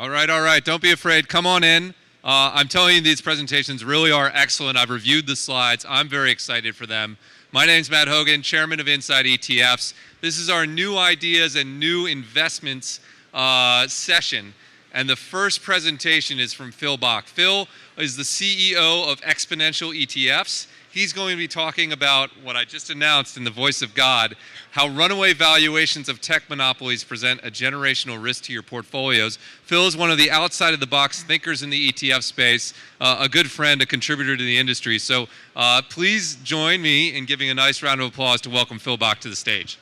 All right. Don't be afraid. Come on in. I'm telling you, these presentations really are excellent. I've reviewed the slides. I'm very excited for them. My name's Matt Hogan, chairman of Inside ETFs. This is our new ideas and new investments session. And the first presentation is from Phil Bach. Phil is the CEO of Exponential ETFs. He's going to be talking about what I just announced in the voice of God, how runaway valuations of tech monopolies present a generational risk to your portfolios. Phil is one of the outside-of-the-box thinkers in the ETF space, a good friend, a contributor to the industry. So please join me in giving a nice round of applause to welcome Phil Bach to the stage.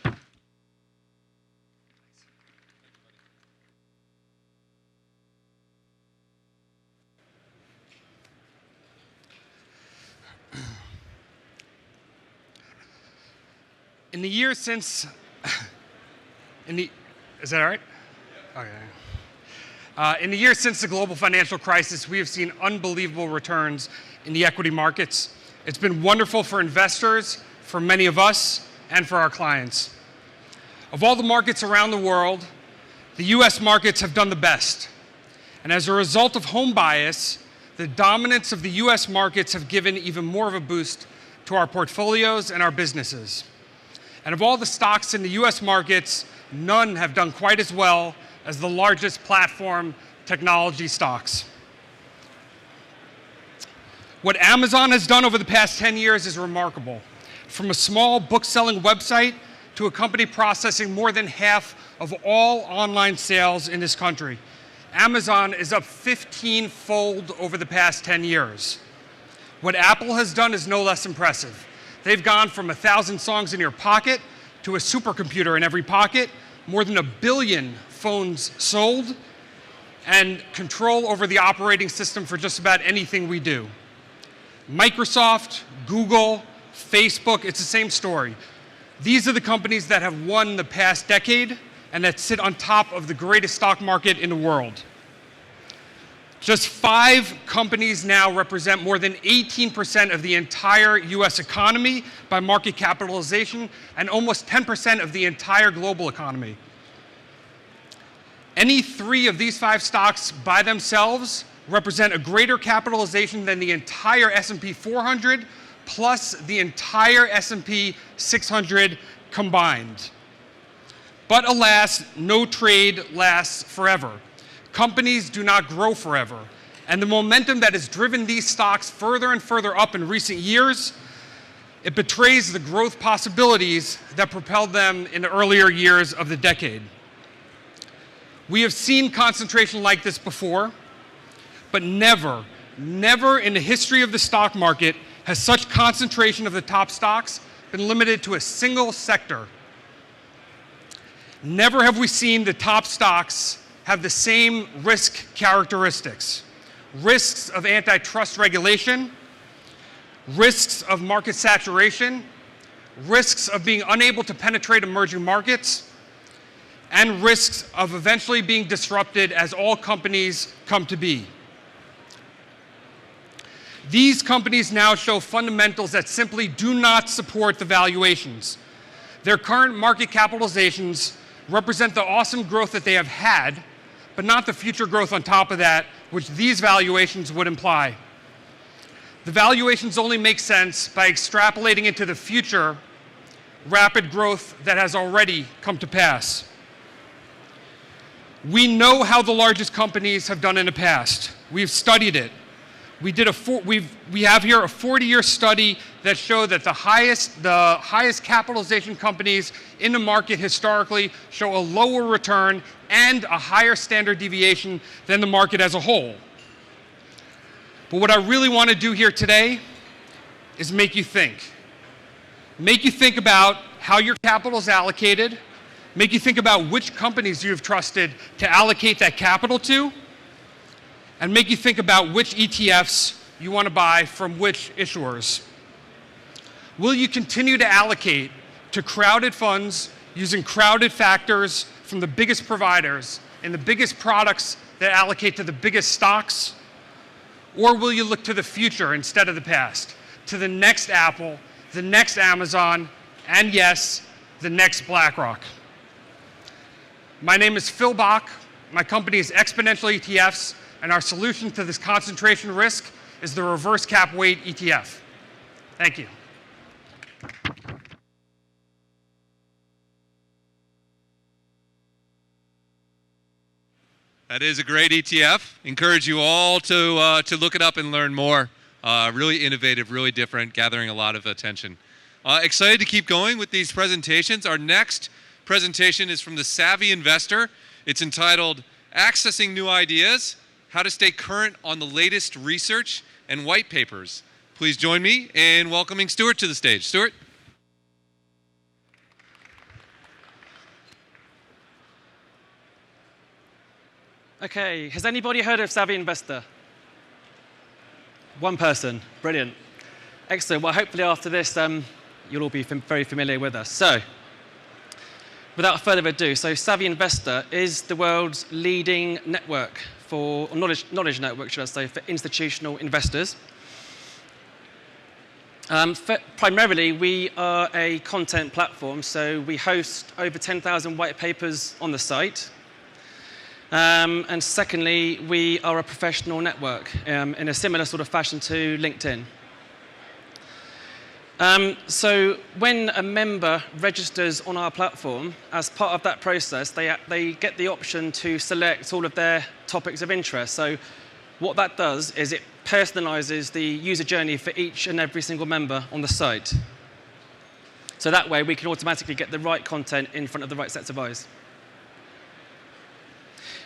In the years since, is that all right? Okay. In the years since the global financial crisis, we have seen unbelievable returns in the equity markets. It's been wonderful for investors, for many of us, and for our clients. Of all the markets around the world, the US markets have done the best. And as a result of home bias, the dominance of the US markets have given even more of a boost to our portfolios and our businesses. And of all the stocks in the US markets, none have done quite as well as the largest platform technology stocks. What Amazon has done over the past 10 years is remarkable. From a small book-selling website to a company processing more than half of all online sales in this country, Amazon is up 15-fold over the past 10 years. What Apple has done is no less impressive. They've gone from 1,000 songs in your pocket to a supercomputer in every pocket, more than 1 billion phones sold, and control over the operating system for just about anything we do. Microsoft, Google, Facebook, it's the same story. These are the companies that have won the past decade and that sit on top of the greatest stock market in the world. Just 5 companies now represent more than 18% of the entire US economy by market capitalization and almost 10% of the entire global economy. Any 3 of these 5 stocks by themselves represent a greater capitalization than the entire S&P 400 plus the entire S&P 600 combined. But alas, no trade lasts forever. Companies do not grow forever. And the momentum that has driven these stocks further and further up in recent years, it betrays the growth possibilities that propelled them in the earlier years of the decade. We have seen concentration like this before, but never in the history of the stock market has such concentration of the top stocks been limited to a single sector. Never have we seen the top stocks have the same risk characteristics. Risks of antitrust regulation, risks of market saturation, risks of being unable to penetrate emerging markets, and risks of eventually being disrupted as all companies come to be. These companies now show fundamentals that simply do not support the valuations. Their current market capitalizations represent the awesome growth that they have had, but not the future growth on top of that, which these valuations would imply. The valuations only make sense by extrapolating into the future rapid growth that has already come to pass. We know how the largest companies have done in the past. We've studied it. We have here a 40-year study that showed that the highest capitalization companies in the market historically show a lower return and a higher standard deviation than the market as a whole. But what I really want to do here today is make you think. Make you think about how your capital is allocated, make you think about which companies you've trusted to allocate that capital to, and make you think about which ETFs you want to buy from which issuers. Will you continue to allocate to crowded funds using crowded factors from the biggest providers and the biggest products that allocate to the biggest stocks? Or will you look to the future instead of the past, to the next Apple, the next Amazon, and yes, the next BlackRock? My name is Phil Bach. My company is Exponential ETFs, and our solution to this concentration risk is the reverse cap weight ETF. Thank you. That is a great ETF. Encourage you all to look it up and learn more. Really innovative, really different, gathering a lot of attention. Excited to keep going with these presentations. Our next presentation is from the Savvy Investor. It's entitled Accessing New Ideas, How to Stay Current on the Latest Research and White Papers. Please join me in welcoming Stuart to the stage. Stuart? Okay, has anybody heard of Savvy Investor? One person, brilliant. Excellent, well hopefully after this you'll all be very familiar with us. So, without further ado, so Savvy Investor is the world's leading network for, or knowledge network should I say, for institutional investors. Primarily, we are a content platform, so we host over 10,000 white papers on the site. And secondly, we are a professional network in a similar sort of fashion to LinkedIn. So when a member registers on our platform, as part of that process, they get the option to select all of their topics of interest. So what that does is it personalizes the user journey for each and every single member on the site. So that way, we can automatically get the right content in front of the right sets of eyes.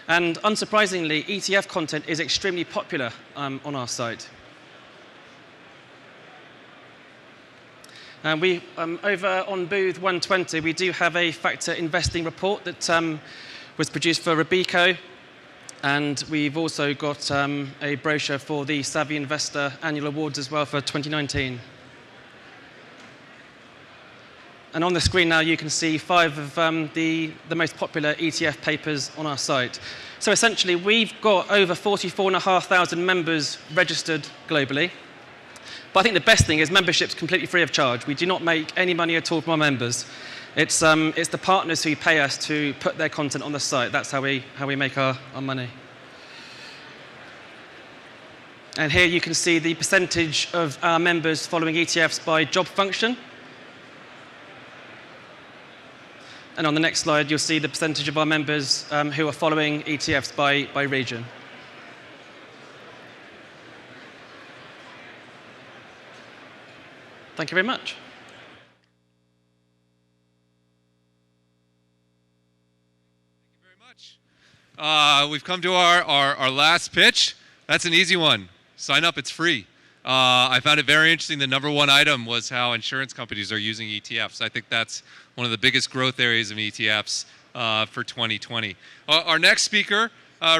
And unsurprisingly, ETF content is extremely popular on our site. And we, over on booth 120, we do have a factor investing report that was produced for Robeco. And we've also got a brochure for the Savvy Investor Annual Awards as well for 2019. And on the screen now, you can see 5 of the most popular ETF papers on our site. So essentially, we've got over 44,500 members registered globally. But I think the best thing is membership's completely free of charge. We do not make any money at all from our members. It's the partners who pay us to put their content on the site. That's how we make our money. And here you can see the percentage of our members following ETFs by job function. And on the next slide, you'll see the percentage of our members who are following ETFs by region. Thank you very much. Thank you very much. We've come to our last pitch. That's an easy one. Sign up, it's free. I found it very interesting. The #1 item was how insurance companies are using ETFs. I think that's one of the biggest growth areas of ETFs for 2020. Our next speaker,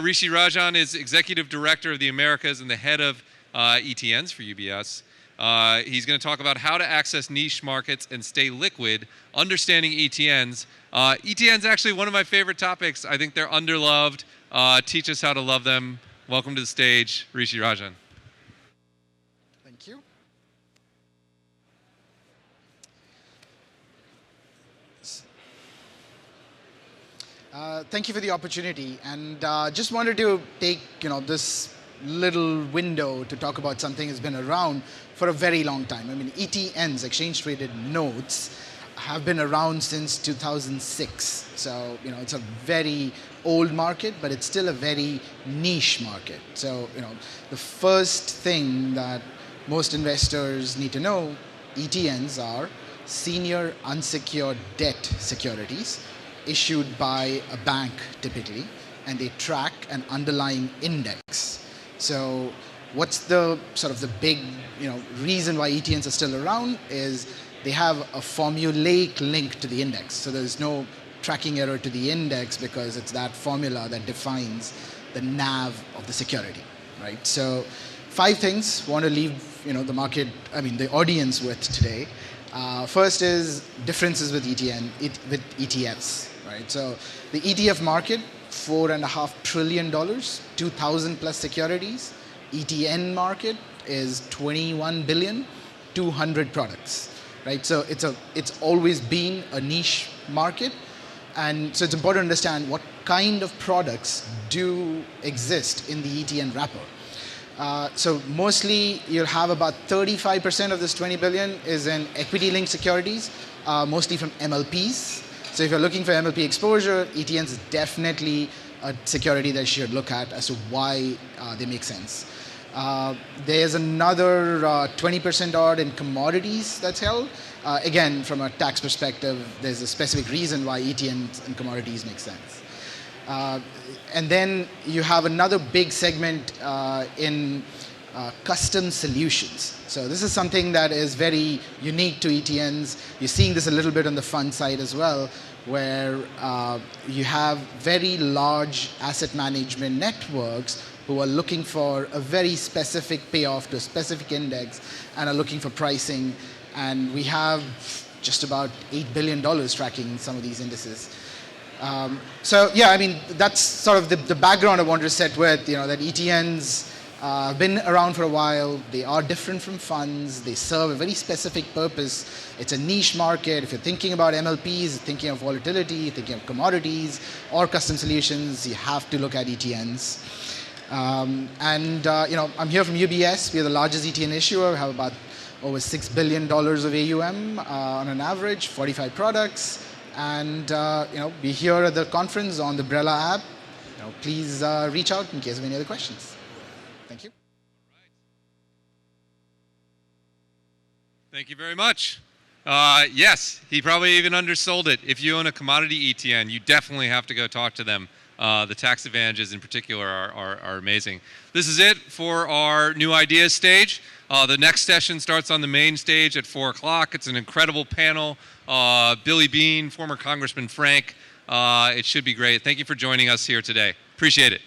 Rishi Rajan, is Executive Director of the Americas and the head of ETNs for UBS. He's going to talk about how to access niche markets and stay liquid, understanding ETNs. ETNs actually one of my favorite topics. I think they're underloved. Teach us how to love them. Welcome to the stage, Rishi Rajan. Thank you. Thank you for the opportunity, and just wanted to take this little window to talk about something that's been around for a very long time. I mean, ETNs, exchange traded notes, have been around since 2006. So it's a very old market, but it's still a very niche market. So the first thing that most investors need to know, ETNs are senior unsecured debt securities issued by a bank typically, and they track an underlying index. So what's the sort of the big reason why ETNs are still around is they have a formulaic link to the index. So there's no tracking error to the index because it's that formula that defines the NAV of the security, right? So 5 things I want to leave the audience with today. First is differences with ETFs, right? So the ETF market, $4.5 trillion, 2,000 plus securities. ETN market is 21 billion, 200 products, right? So it's always been a niche market, And so it's important to understand what kind of products do exist in the ETN wrapper. So mostly you'll have about 35% of this 20 billion is in equity-linked securities, mostly from MLPs. So if you're looking for MLP exposure, ETNs is definitely a security that you should look at as to why they make sense. There's another 20% odd in commodities that's held. Again, from a tax perspective, there's a specific reason why ETNs and commodities make sense. And then you have another big segment in custom solutions. So this is something that is very unique to ETNs. You're seeing this a little bit on the fund side as well, where you have very large asset management networks who are looking for a very specific payoff to a specific index and are looking for pricing. And we have just about $8 billion tracking some of these indices. So yeah, I mean, that's sort of the background I wanted to set with, that ETNs have been around for a while. They are different from funds. They serve a very specific purpose. It's a niche market. If you're thinking about MLPs, thinking of volatility, thinking of commodities or custom solutions, you have to look at ETNs. I'm here from UBS. We are the largest ETN issuer. We have about over $6 billion of AUM on an average, 45 products. And we're here at the conference on the Brella app. Please reach out in case of any other questions. Thank you. Thank you very much. Yes, he probably even undersold it. If you own a commodity ETN, you definitely have to go talk to them. The tax advantages in particular are amazing. This is it for our new ideas stage. The next session starts on the main stage at 4 o'clock. It's an incredible panel. Billy Bean, former Congressman Frank. It should be great. Thank you for joining us here today. Appreciate it.